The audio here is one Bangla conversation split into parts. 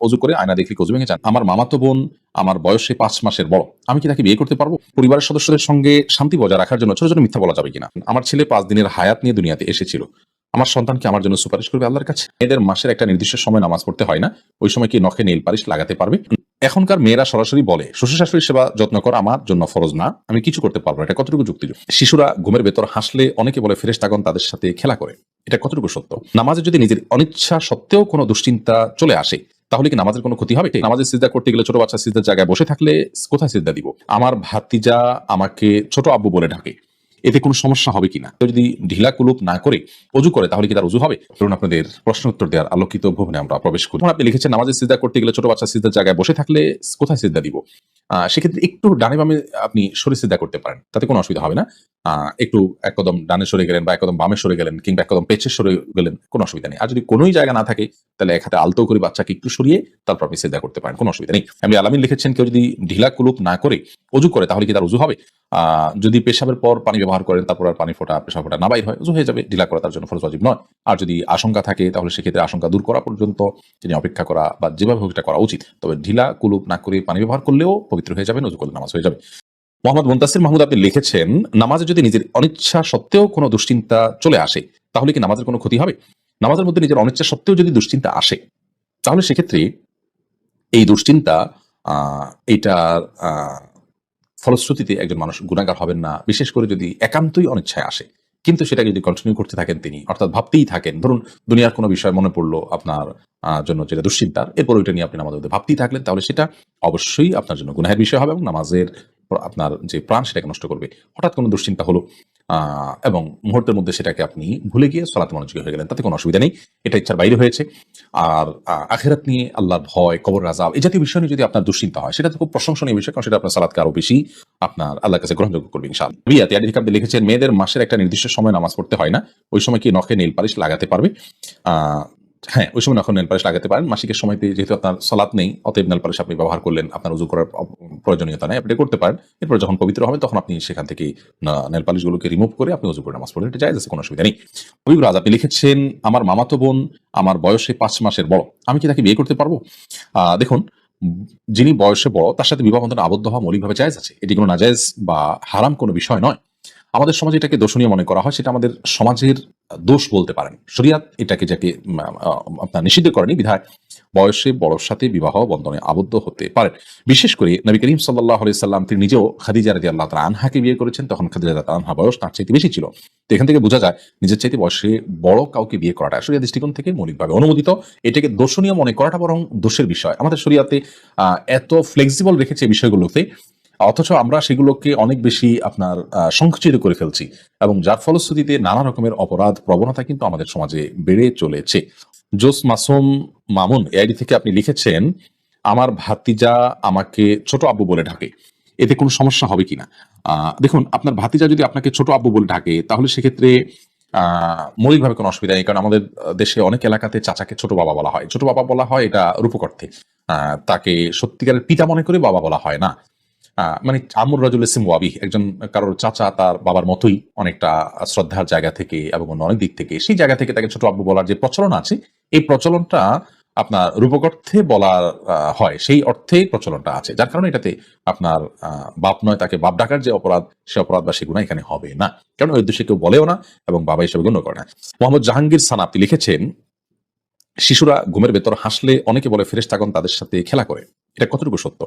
অজু করে আয়না দেখলে কি অজু ভেঙে যান? আমার মামাতো বোন আমার বয়সে ৫ মাসের বড়। আমি কি তাকে বিয়ে করতে পারবো? পরিবারের সদস্যদের সঙ্গে শান্তি বজায় রাখার জন্য ছোট, ছোট মিথ্যা বলা যাবে কিনা? আমার ছেলে ৫ দিনের হায়াত নিয়ে দুনিয়াতে এসেছিল। আমার সন্তান কি আমার জন্য সুপারিশ করবে আল্লাহর কাছে? মেয়েদের মাসের একটা নির্দিষ্ট সময় নামাজ পড়তে হয় না? ওই সময় কি নখে নেইল পালিশ লাগাতে পারবে? এখনকার মেয়েরা সরাসরি বলে, শ্বশুর-শাশুড়ির সেবা যত্ন করা আমার জন্য ফরজ না। আমি কিছু করতে পারবো না। এটা কতটুকু যুক্তিযুক্ত? শিশুরা ঘুমের ভেতর হাসলে অনেকে বলে ফেরেশতাগণ তাদের সাথে খেলা করে। এটা কতটুকু সত্য? নামাজে যদি নিজের অনিচ্ছা সত্ত্বেও কোনো দুশ্চিন্তা চলে আসে, তাহলে কি নামাজের কোনো ক্ষতি হবে? নামাজে সিজদা করতে গেলে ছোট বাচ্চা সিজদার জায়গায় বসে থাকলে কোথায় সিজদা দিব? আমার ভাতিজা আমাকে ছোট আব্বু বলে ডাকে। এতে কোনো সমস্যা হবে কিনা? কেউ যদি ঢিলা কুলুপ না করে অজু করে তাহলে কি তার অজু হবে? ধরুন আপনাদের প্রশ্ন উত্তর দেওয়ার আলোকিত ভবনে আমরা প্রবেশ করি। আপনি লিখেছেন নামাজে সিজদা করতে গেলে ছোট বাচ্চা সিজদার জায়গায় বসে থাকলে কোথায় সিজদা দিব? সেক্ষেত্রে একটু ডানে বামে আপনি সরে সিজদা করতে পারেন। তাতে কোনো অসুবিধা হবে না। একটু এক কদম ডানে সরে গেলেন বা এক কদম বামে সরে গেলেন কিংবা এক কদম পেছে সরে গেলেন, কোনো অসুবিধা নেই। আর যদি কোনোই জায়গা না থাকে তাহলে এক হাতে আলতো করে বাচ্চাকে একটু সরিয়ে তারপর আপনি সিজদা করতে পারেন। কোনো অসুবিধা নেই। এমনি আলামিন লিখেছেন কেউ যদি ঢিলা কুলুপ না করে অজু করে তাহলে কি তার অজু হবে? যদি পেশাবের পর পানি ব্যবহার করেন তারপর আর পানি ফোঁটা পেশাব ফোঁটা না বাইর হয়, অজু হয়ে যাবে। ঢিলা করা তার জন্য ফরজ ওয়াজিব নয়। আর যদি আশঙ্কা থাকে তাহলে সেক্ষেত্রে আশঙ্কা দূর করা পর্যন্ত তিনি অপেক্ষা করা বা যেভাবে হোক এটা করা উচিত। তবে ঢিলা কুলুপ না করে পানি ব্যবহার করলেও পবিত্র হয়ে যাবেন, অজু করলে নামাজ হয়ে যাবে। মোহাম্মদ মুনতাসির মাহমুদ আপনি লিখেছেন নামাজে যদি নিজের অনিচ্ছা সত্ত্বেও কোনো দুশ্চিন্তা চলে আসে তাহলে কি নামাজের কোনো ক্ষতি হবে? নামাজের মধ্যে নিজের অনিচ্ছা সত্ত্বেও যদি দুশ্চিন্তা আসে তাহলে সেক্ষেত্রে এই দুশ্চিন্তা এটার ফলশ্রুতিতে একজন মানুষ গুনাহগার হবেন না, বিশেষ করে যদি একান্তই অনিচ্ছায় আসে। কিন্তু সেটাকে যদি কন্টিনিউ করতে থাকেন তিনি, অর্থাৎ ভাবতেই থাকেন, ধরুন দুনিয়ার কোনো বিষয় মনে পড়লো আপনার জন্য যেটা দুশ্চিন্তার, এরপর ওইটা নিয়ে আপনি নামাজের মধ্যে ভাবতেই থাকলেন, তাহলে সেটা অবশ্যই আপনার জন্য গুনাহের বিষয় হবে এবং নামাজের আপনার যে প্রাণ সেটাকে নষ্ট করবে। হঠাৎ কোনো দুশ্চিন্তা হলো এবং মুহূর্তের মধ্যে সেটাকে আপনি ভুলে গিয়ে সালাতে মনোযোগী হয়ে গেলেন, তাতে কোনো অসুবিধা নেই। এটা ইচ্ছার বাইরে হয়েছে। আর আখিরাত নিয়ে আল্লাহর ভয়, কবর আযাব এই জাতীয় বিষয় নিয়ে যদি আপনার দুশ্চিন্তা হয়, সেটা তো খুব প্রশংসনীয় বিষয়, কারণ সেটা আপনার সালাতকে আরো বেশি আপনার আল্লাহর কাছে গ্রহণযোগ্য করবে ইনশাআল্লাহ। রিয়াতে আদি থেকে আপনি লিখেছেন মেয়েদের মাসের একটা নির্দিষ্ট সময় নামাজ পড়তে হয় না, ওই সময় কি নখে নেইল পালিশ লাগাতে পারবে? হ্যাঁ, ওই সময় নখে নেইল পালিশ লাগাতে পারেন। মাসিকের সময়তে যেহেতু আপনার সালাত নেই, অতএব নেইল পালিশ আপনি ব্যবহার করলেন, আপনার উযু করার প্রয়োজনীয়তা নাই, আপনি করতে পারেন। এরপর যখন পবিত্র হবেন তখন আপনি সেখান থেকে নেইল পালিশ গুলোকে রিমুভ করে আপনি উযু করে নামাজ পড়বেন, এটা জায়েজ আছে, কোনো অসুবিধা নেই। হাবিব রাজ আপনি লিখেছেন আমার মামাতো বোন আমার বয়সে ৫ মাসের বড়। আমি কি তাকে বিয়ে করতে পারবো? দেখুন, যিনি বয়সে বড় তার সাথে বিবাহ বন্ধনে আবদ্ধ হওয়া মৌলিকভাবে জায়েজ আছে। এটি কোনো নাজায়েজ বা হারাম কোনো বিষয় নয়। আমাদের সমাজে এটাকে দোষণীয় মনে করা হয়, সেটা আমাদের সমাজের দোষ বলতে পারেন। শরিয়াত এটাকে যাকে আপনার নিষিদ্ধ করেনি বিধায় বয়সে বড়র সাথে বিবাহ বন্ধনে আবদ্ধ হতে পারেন। বিশেষ করে নবী করিম সাল্লাল্লাহু আলাইহি সাল্লাম তিনি নিজেও খাদিজা রাদিয়াল্লাহু তাআলা আনহাকে বিয়ে করেছেন, তখন খাদিজা রাদিয়াল্লাহু আনহা বয়স তার চাইতে বেশি ছিল। তো এখান থেকে বোঝা যায় নিজের চাইতে বয়সে বড় কাউকে বিয়ে করাটা শরিয়া দৃষ্টিকোণ থেকে মৌলিকভাবে অনুমোদিত। এটাকে দোষণীয় মনে করাটা বরং দোষের বিষয়। আমাদের শরিয়াতে এত ফ্লেক্সিবল রেখেছে এই বিষয়গুলোতে, অথচ আমরা সেগুলোকে অনেক বেশি আপনার সংকুচিত করে ফেলছি এবং যার ফলশ্রুতিতে নানা রকমের অপরাধ প্রবণতা কিন্তু আমাদের সমাজে বেড়ে চলেছে। জোস মাসুম মামুন এআইডি থেকে আপনি লিখেছেন আমার ভাতিজা আমাকে ছোট আব্বু বলে ডাকে। এতে কোনো সমস্যা হবে কিনা? দেখুন, আপনার ভাতিজা যদি আপনাকে ছোট আব্বু বলে ডাকে তাহলে সেক্ষেত্রে মৌলিকভাবে কোনো অসুবিধা নেই, কারণ আমাদের দেশে অনেক এলাকাতে চাচাকে ছোট বাবা বলা হয়। ছোট বাবা বলা হয় এটা রূপক অর্থে। তাকে সত্যিকারের পিতা মনে করে বাবা বলা হয় না। মানে আমর রাজুল ইসিম ওয়াবি, একজন কারোর চাচা তার বাবার মতোই অনেকটা শ্রদ্ধার জায়গা থেকে এবং অন্য অনেক দিক থেকে সেই জায়গা থেকে তাকে ছোট আব্বু বলার যে প্রচলন আছে, এই প্রচলনটা আপনার রূপক অর্থে বলার হয়, সেই অর্থেই প্রচলনটা আছে, যার কারণে এটাতে আপনার বাপ নয় তাকে বাপ ডাকার যে অপরাধ, সে অপরাধ বা সে গুনাহ এখানে হবে না, কারণ ওই উদ্দেশ্যে কেউ বলেও না এবং বাবা হিসেবে গণ্য করে না। মোহাম্মদ জাহাঙ্গীর সানা আপনি লিখেছেন শিশুরা ঘুমের ভেতর হাসলে অনেকে বলে ফেরেশতাগণ তাদের সাথে খেলা করে। এটা কতটুকু সত্য?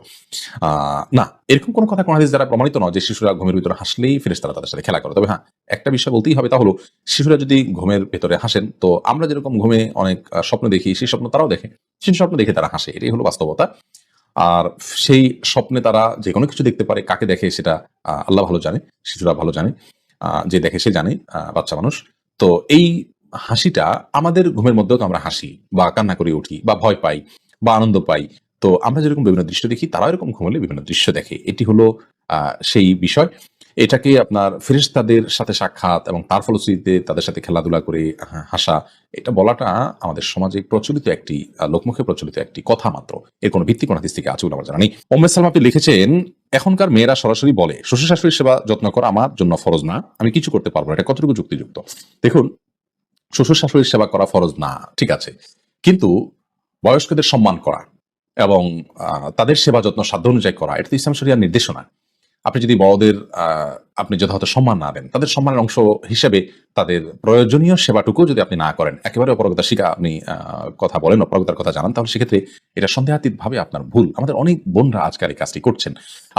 না, এরকম কোনো কথা কোন হাদিস দ্বারা প্রমাণিত নয় যে শিশুরা ঘুমের ভিতরে হাসলেই ফেরেশতারা তাদের সাথে খেলা করে। তবে হ্যাঁ, একটা বিষয় বলতেই হবে, তা হলো শিশুরা যদি ঘুমের ভেতরে হাসেন, তো আমরা যেরকম ঘুমে অনেক স্বপ্ন দেখি, সেই স্বপ্ন তারাও দেখে। সেই স্বপ্ন দেখে তারা হাসে। এটাই হলো বাস্তবতা। আর সেই স্বপ্নে তারা যেকোনো কিছু দেখতে পারে। কাকে দেখে সেটা আল্লাহ ভালো জানে, শিশুরা ভালো জানে। যে দেখে সে জানে, বাচ্চা মানুষ। তো এই হাসিটা আমাদের ঘুমের মধ্যেও তো আমরা হাসি বা কান্না করে উঠি বা ভয় পাই বা আনন্দ পাই। তো আমরা যেরকম বিভিন্ন দৃশ্য দেখি, তারাও এরকম ঘুমালে বিভিন্ন দৃশ্য দেখে। এটি হলো সেই বিষয়। এটাকে আপনার ফেরেশতাদের সাথে সাক্ষাৎ এবং তার ফলশ্রুতিতে তাদের সাথে খেলাধুলা করে হাসা, এটা বলাটা আমাদের সমাজে প্রচলিত একটি লোকমুখে প্রচলিত একটি কথা মাত্র। এর কোনো ভিত্তি কোন হাদিস থেকে আছে বলে আমার জানা নেই। উম্মে সালমা আপনি লিখেছেন, এখনকার মেয়েরা সরাসরি বলে শ্বশুর-শাশুড়ির সেবা যত্ন করা আমার জন্য ফরজ না। আমি কিছু করতে পারবো না। এটা কতটুকু যুক্তিযুক্ত? দেখুন, শ্বশুর-শাশুড়ির সেবা করা ফরজ না, ঠিক আছে। কিন্তু বয়স্কদের সম্মান করা, এবং তাদের সেবা যত্ন সাধ্য অনুযায়ী করা, এটা তো ইসলাম শরিয়ার নির্দেশনা। আপনি যদি বড়দের আপনি যথাযথ সম্মান না দেন, তাদের সম্মানের অংশ হিসেবে তাদের প্রয়োজনীয় সেবাটুকু যদি আপনি না করেন, একেবারে অপারগতা শিখা আপনি কথা বলেন, অপারগতার কথা জানান, তাহলে সেক্ষেত্রে এটা সন্দেহাতীত ভাবে আপনার ভুল। আমাদের অনেক বোনরা আজকাল এই কাজটি করছেন।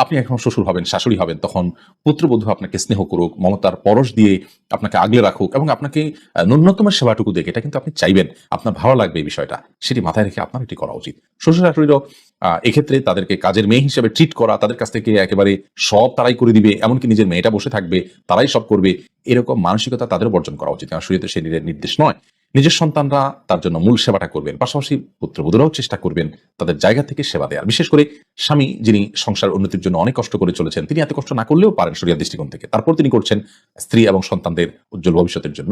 আপনি এখন শ্বশুর হবেন, শাশুড়ি হবেন, তখন পুত্রবধূ আপনাকে স্নেহ করুক, মমতার পরশ দিয়ে আপনাকে আগলে রাখুক এবং আপনাকে ন্যূনতম সেবাটুকু দেখে, এটা কিন্তু আপনি চাইবেন, আপনার ভালো লাগবে এই বিষয়টা, সেটি মাথায় রেখে আপনার এটি করা উচিত। শ্বশুর শাশুড়িরও এক্ষেত্রে তাদেরকে কাজের মেয়ে হিসেবে ট্রিট করা, তাদের কাছ থেকে একেবারে সব তারাই করে দিবে, এমনকি নিজের মেয়েটা বসে থাকবে, তারাই সব করবে, এরকম মানসিকতা তাদের বর্জন করা উচিত। কারণ শরীয়তে সে নির্দেশ নয়। নিজের সন্তানরা তার জন্য মূল সেবাটা করবেন, পাশাপাশি পুত্রবধূরাও চেষ্টা করবেন তাদের জায়গা থেকে সেবা দেওয়ার। বিশেষ করে স্বামী যিনি সংসার উন্নতির জন্য অনেক কষ্ট করে চলেছেন, তিনি এত কষ্ট না করলেও পারেন শরিয়ার দৃষ্টিকোণ থেকে, তারপর তিনি করছেন স্ত্রী এবং সন্তানদের উজ্জ্বল ভবিষ্যতের জন্য।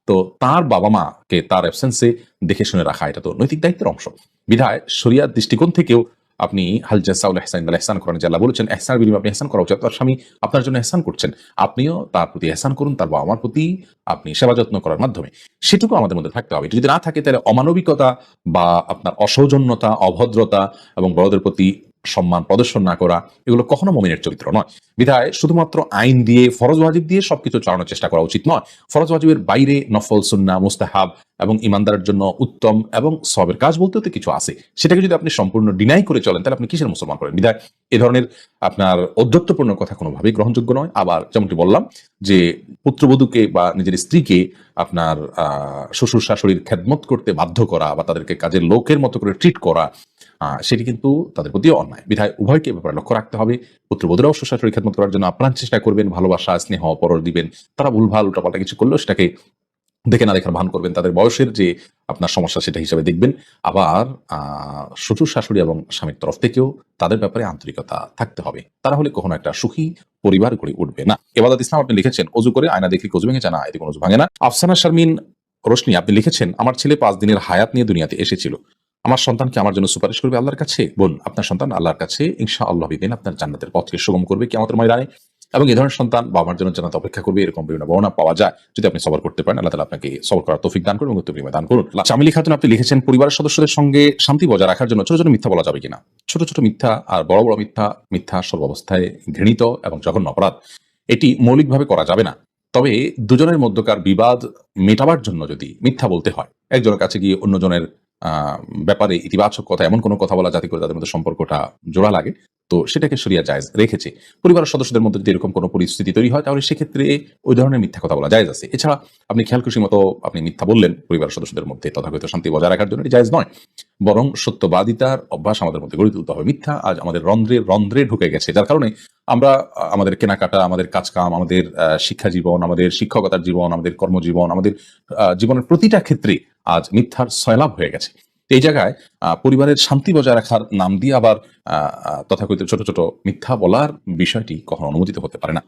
তো তার বাবা মাকে তার অ্যাবসেন্সে দেখে শুনে রাখা, এটা তো নৈতিক দায়িত্বের অংশ। বিধায় শরিয়ার দৃষ্টিকোণ থেকেও আপনি হাল জাযাউল ইহসান বিল ইহসান কোরআনে আল্লাহ বলেছেন, ইহসানের বিনিময়ে আপনি ইহসান করা উচিত। তার স্বামী আপনার জন্য ইহসান করছেন, আপনিও তার প্রতি ইহসান করুন, তার বাবা মার প্রতি আপনি সেবা যত্ন করার মাধ্যমে। সেটুকু আমাদের মধ্যে থাকতে হবে। এটা যদি না থাকে, তাহলে অমানবিকতা বা আপনার অসৌজন্যতা, অভদ্রতা এবং বড়দের প্রতি সম্মান প্রদর্শন না করা, এগুলো কখনো মুমিনের চরিত্র নয়। বিধায় শুধুমাত্র আইন দিয়ে, ফরজ ওয়াজিব দিয়ে সবকিছু চালানোর চেষ্টা করা উচিত নয়। ফরজ ওয়াজিবের বাইরে নফল, সুন্নাহ, মুস্তাহাব এবং ইমানদারের জন্য উত্তম এবং সবের কাজ বলতেও তো কিছু আছে, সেটাকে যদি আপনি সম্পূর্ণ ডিনাই করে চলেন, তাহলে আপনি কিসের মুসলমান করেন? বিধায় এ ধরনের আপনার ঔদ্ধত্যপূর্ণ কথা কোনোভাবেই গ্রহণযোগ্য নয়। আবার যেমনটি বললাম যে পুত্রবধূকে বা নিজের স্ত্রীকে আপনার শ্বশুর শাশুড়ির খেদমত করতে বাধ্য করা বা তাদেরকে কাজের লোকের মতো করে ট্রিট করা, সেটি কিন্তু তাদের প্রতিও অন্যায়। বিধায় উভয়কে ব্যাপারে লক্ষ্য রাখতে হবে। পুত্রবধূরাও শ্বশুর শাশুড়ির খেদমত করার জন্য আপ্রাণ চেষ্টা করবেন, ভালোবাসা, স্নেহ, পরশ দিবেন। তারা ভুলভাল উল্টাপাল্টা কিছু করলেও সেটাকে দেখে না দেখার ভান করবেন, তাদের বয়সের যে আপনার সমস্যা সেটা হিসাবে দেখবেন। আবার শ্বশুর শাশুড়ি এবং স্বামীর তরফ থেকেও তাদের ব্যাপারে আন্তরিকতা থাকতে হবে। তারা হলে কখনো একটা সুখী পরিবার গড়ে উঠবে না। এবাদত ইসলাম আপনি লিখেছেন, অজু করে আয়না দেখলে অজু ভেঙে যায় না, এতে কোনো অজু ভাঙে না। আফসানা শারমিন রোশনি আপনি লিখেছেন, আমার ছেলে 5 দিনের হায়াত নিয়ে দুনিয়াতে এসেছিল। আমার সন্তানকে আমার জন্য সুপারিশ করবে আল্লাহর কাছে? বোন, আপনার সন্তান আল্লাহর কাছে ইনশাআল্লাহ বিদিন আপনার জান্নাতের পথকে সুগম করবে কিয়ামতের ময়দানে। এবং এই ধরনের সন্তান বাবার জন্য জান্নাতে অপেক্ষা করবে, এরকম বিভিন্ন বর্ণনা পাওয়া যায়। যদি আপনি সবর করতে পারেন, আল্লাহ তাআলা আপনাকে সবর করার তৌফিক দান করুন এবং উত্তম বিনিময় দান করুন। চামেলি খাতুন আপনি লিখেছেন, পরিবারের সদস্যদের সঙ্গে শান্তি বজায় রাখার জন্য ছোট ছোট মিথ্যা বলা যাবে কিনা? ছোট ছোট মিথ্যা আর বড় বড় মিথ্যা, মিথ্যা সর্বাবস্থায় ঘৃণিত এবং জঘন্য অপরাধ। এটি মৌলিকভাবে করা যাবে না। তবে দুজনের মধ্যকার বিবাদ মেটাবার জন্য যদি মিথ্যা বলতে হয়, একজনের কাছে গিয়ে অন্যজনের ব্যাপারে ইতিবাচক কথা, এমন কোনো কথা বলা যাতে করে তাদের মধ্যে সম্পর্কটা জোড়া লাগে, তো সেটাকে শরিয়া জায়েজ রেখেছে। পরিবারের সদস্যদের মধ্যে যদি এরকম কোনো পরিস্থিতি তৈরি হয়, তাহলে সেক্ষেত্রে ওই ধরনের মিথ্যা কথা বলা জায়েজ আছে। এছাড়া আপনি খেয়াল খুশি মতো আপনি মিথ্যা বললেন পরিবারের সদস্যদের মধ্যে তথাকথিত শান্তি বজায় রাখার জন্য, এটি জায়েজ নয়। বরং সত্যবাদিতার অভ্যাস আমাদের মধ্যে গড়ে তুলতে হবে। মিথ্যা আজ আমাদের রন্ধ্রে রন্ধ্রে ঢুকে গেছে, যার কারণে আমরা আমাদের কেনাকাটা, আমাদের কাজকাম, আমাদের শিক্ষা জীবন, আমাদের শিক্ষকতার জীবন, আমাদের কর্মজীবন, আমাদের জীবনের প্রতিটা ক্ষেত্রে আজ মিথ্যার সয়লাভ হয়ে গেছে। এই জায়গায় পরিবারের শান্তি বজায় রাখার নাম দিয়ে আবার তথাকথিত ছোট ছোট মিথ্যা বলার বিষয়টি কখনো অনুমোদিত হতে পারে না।